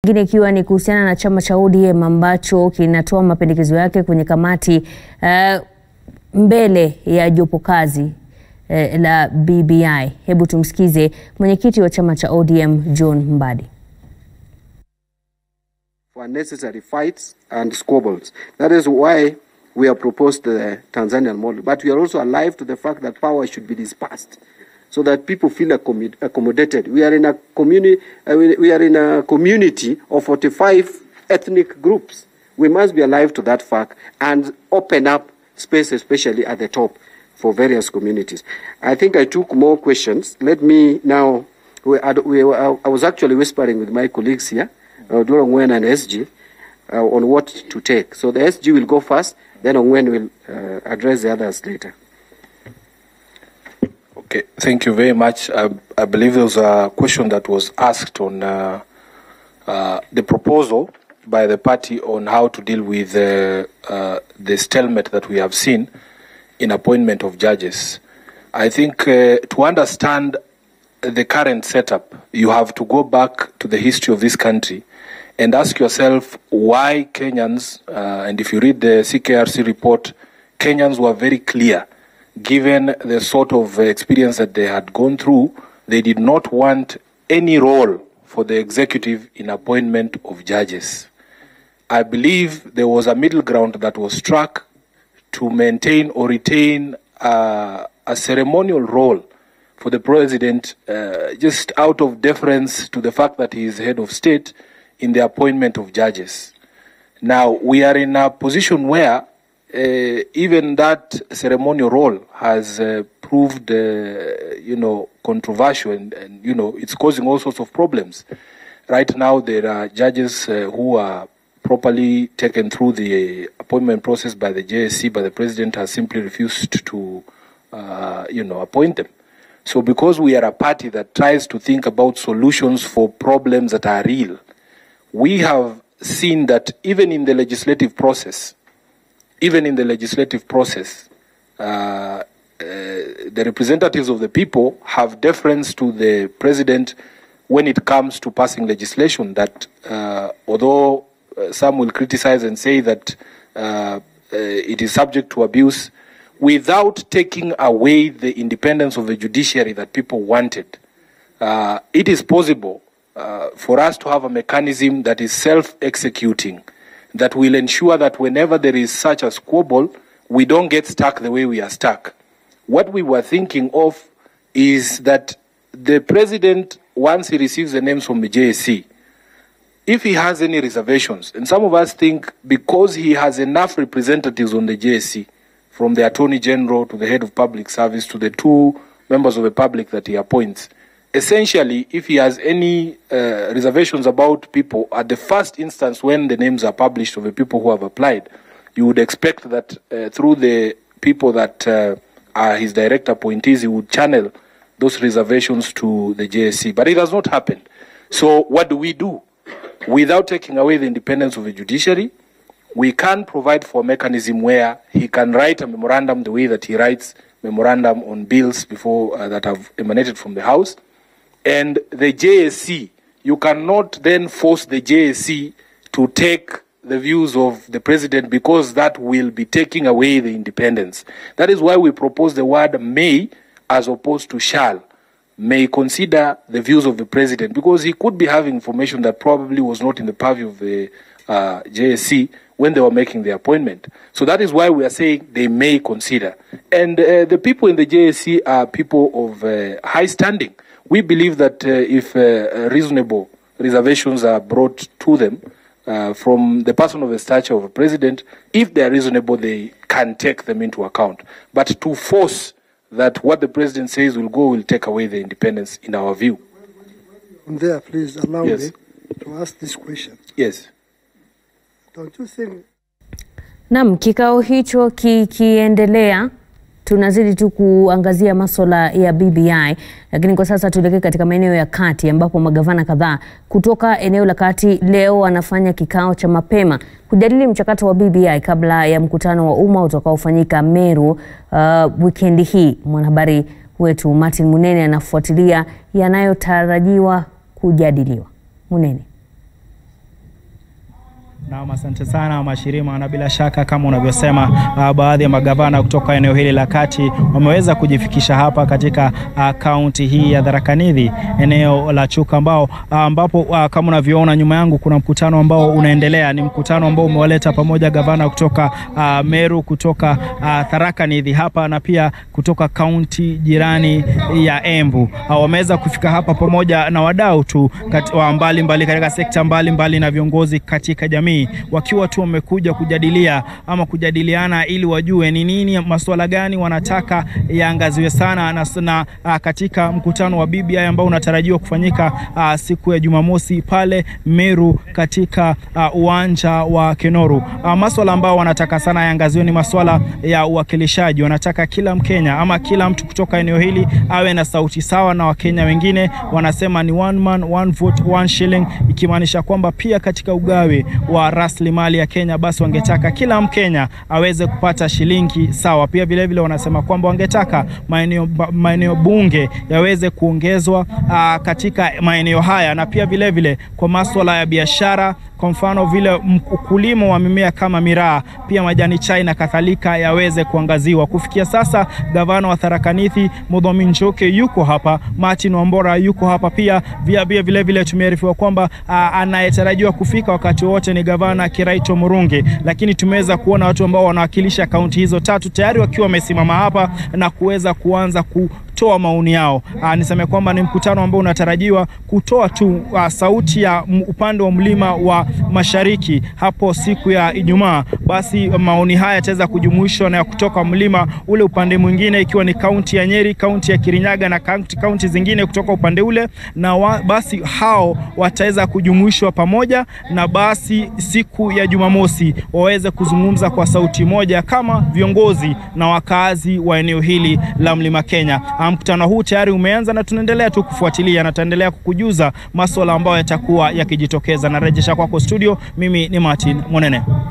Ingine ikiwa ni kuhusiana na chama cha ODM ambacho kinatoa mapendekezo yake kwenye kamati mbele ya jopo kazi la BBI. Hebu tumsikize mwenyekiti wa chama cha ODM John Mbadi. For unnecessary fights and squabbles. That is why we have proposed the Tanzanian model. But we are also alive to the fact that power should be dispersed, so that people feel accommodated. We are in a community of 45 ethnic groups. We must be alive to that fact and open up space, especially at the top, for various communities. I think I took more questions. Let me now. I was actually whispering with my colleagues here, Ongwen and SG, on what to take. So the SG will go first, then Ongwen will address the others later. Okay, thank you very much. I believe there was a question that was asked on the proposal by the party on how to deal with the stalemate that we have seen in appointment of judges. I think to understand the current setup, you have to go back to the history of this country and ask yourself why Kenyans, and if you read the CKRC report, Kenyans were very clear. Given the sort of experience that they had gone through, they did not want any role for the executive in appointment of judges. I believe there was a middle ground that was struck to maintain or retain a ceremonial role for the president, just out of deference to the fact that he is head of state in the appointment of judges. Now, we are in a position where even that ceremonial role has proved, controversial, and it's causing all sorts of problems. Right now, there are judges who are properly taken through the appointment process by the JSC, but the president has simply refused to, appoint them. So because we are a party that tries to think about solutions for problems that are real, we have seen that even in the legislative process, the representatives of the people have deference to the president when it comes to passing legislation that, although some will criticize and say that it is subject to abuse, without taking away the independence of the judiciary that people wanted, it is possible for us to have a mechanism that is self-executing, that will ensure that whenever there is such a squabble, we don't get stuck the way we are stuck. What we were thinking of is that the president, once he receives the names from the JSC, if he has any reservations, and some of us think because he has enough representatives on the JSC, from the Attorney General to the Head of Public Service to the 2 members of the public that he appoints, essentially, if he has any reservations about people, at the first instance when the names are published of the people who have applied, you would expect that through the people that are his direct appointees, he would channel those reservations to the JSC. But it has not happened. So what do? Without taking away the independence of the judiciary, we can provide for a mechanism where he can write a memorandum the way that he writes memorandum on bills before that have emanated from the House. And the JSC, you cannot then force the JSC to take the views of the president, because that will be taking away the independence. That is why we propose the word may as opposed to shall. May consider the views of the president, because he could be having information that probably was not in the purview of the JSC when they were making the appointment. So that is why we are saying they may consider. And the people in the JSC are people of high standing. We believe that if reasonable reservations are brought to them from the person of the stature of a president, if they are reasonable, they can take them into account. But to force that what the president says will take away the independence, in our view. There, please allow me to ask this question. Yes. Don't you think... Naam, kikao hicho kikiendelea, tunazidi tu kuangazia masuala ya BBI, lakini kwa sasa tuelekee katika maeneo ya kati ambapo magavana kadhaa kutoka eneo la kati leo wanafanya kikao cha mapema kujadili mchakato wa BBI kabla ya mkutano wa umma utakaofanyika Meru weekend hii. Mwanahabari wetu Martin Munene anafuatilia yanayotarajiwa kujadiliwa. Munene. Na asante sana Mashirima, na bila shaka kama unavyosema baadhi ya magavana kutoka eneo hili la kati wameweza kujifikisha hapa katika kaunti hii ya Tharaka Nithi, eneo la Chuka ambapo kama unavyoona nyuma yangu kuna mkutano ambao unaendelea. Ni mkutano ambao umewaleta pamoja gavana kutoka Meru, kutoka Tharaka Nithi hapa na pia kutoka kaunti jirani ya Embu. Wameweza kufika hapa pamoja na wadau tu mbalimbali katika sekta mbalimbali na viongozi katika jamii, wakiwa tu wamekuja kujadiliana ili wajue ni nini masuala gani wanataka yaangaziwe sana na katika mkutano wa BBI ambao unatarajiwa kufanyika siku ya Jumamosi pale Meru katika uwanja wa Kenoru. Masuala ambao wanataka sana yaangaziwe ni masuala ya uwakilishaji. Wanataka kila Mkenya ama kila mtu kutoka eneo hili awe na sauti sawa na Wakenya wengine. Wanasema ni one man, one vote, one shilling, ikimaanisha kwamba pia katika ugawi wa rasilimali ya Kenya basi wangetaka kila Mkenya aweze kupata shilingi sawa. Pia vile vile wanasema kwamba wangetaka maeneo bunge yaweze kuongezwa katika maeneo haya, na pia vile vile kwa masuala ya biashara, kwa mfano vile ukulima wa mimea kama miraa, pia majani chai na kadhalika yaweze kuangaziwa. Kufikia sasa gavana wa Tharaka Nithi Muthomi Njoke yuko hapa, Martin Wambora yuko hapa pia vile vile tumearifiwa kwamba anayetarajiwa kufika wakati wote ni gavana Kiraito Murungi, lakini tumeweza kuona watu ambao wanawakilisha kaunti hizo tatu tayari wakiwa wamesimama hapa na kuweza kuanza kutoa maoni yao. Niseme kwamba ni mkutano ambao unatarajiwa kutoa tu sauti ya upande wa mlima wa Mashariki hapo siku ya Ijumaa. Basi maoni haya yataweza kujumuishwa na kutoka mlima ule upande mwingine, ikiwa ni kaunti ya Nyeri, kaunti ya Kirinyaga na kaunti zingine kutoka upande ule, na basi hao wataweza kujumuishwa pamoja, na basi siku ya Jumamosi waweze kuzungumza kwa sauti moja kama viongozi na wakazi wa eneo hili la Mlima Kenya. Mkutano huu tayari umeanza na tunaendelea tu kufuatilia na tutaendelea kukujuza masuala ambayo yatakuwa yakijitokeza. Na rejesha kwako studio, mimi ni Martin Monene.